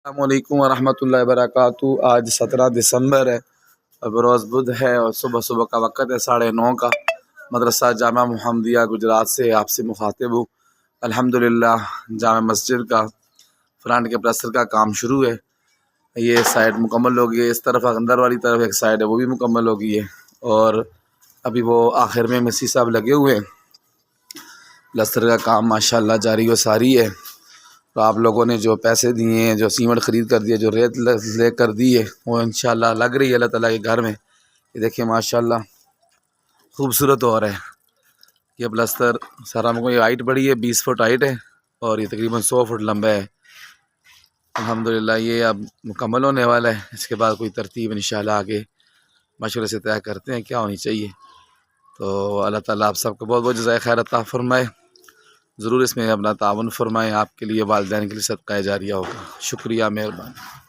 السلام علیکم ورحمۃ اللہ وبرکاتہ۔ آج 17 دسمبر ہے، اب روز بدھ ہے اور صبح کا وقت ہے 9:30 کا۔ مدرسہ جامعہ محمدیہ گجرات سے آپ سے مخاطب ہوں۔ الحمدللہ جامع مسجد کا فرنٹ کے پلسٹر کا کام شروع ہے، یہ سائڈ مکمل ہو گئی ہے، اس طرف اندر والی طرف ایک سائڈ ہے وہ بھی مکمل ہو گئی ہے، اور ابھی وہ آخر میں مسی صاحب لگے ہوئے ہیں۔ پلسٹر کا کام ماشاءاللہ جاری و ساری ہے۔ تو آپ لوگوں نے جو پیسے دیے ہیں، جو سیمنٹ خرید کر دیے، جو ریت لے کر دی ہے، وہ انشاءاللہ لگ رہی ہے اللہ تعالیٰ کے گھر میں۔ یہ دیکھیں ماشاءاللہ خوبصورت ہو رہا ہے یہ پلسٹر سارا۔ ہم کو یہ ہائٹ بڑی ہے، 20 فٹ ہائٹ ہے اور یہ تقریباً 100 فٹ لمبا ہے۔ الحمدللہ یہ اب مکمل ہونے والا ہے، اس کے بعد کوئی ترتیب انشاءاللہ آگے مشورے سے طے کرتے ہیں کیا ہونی چاہیے۔ تو اللہ تعالیٰ آپ سب کو بہت بہت جزائے خیر عطا فرمائے۔ ضرور اس میں اپنا تعاون فرمائیں، آپ کے لیے والدین کے لیے صدقہ جاریہ ہوگا۔ شکریہ، مہربانی۔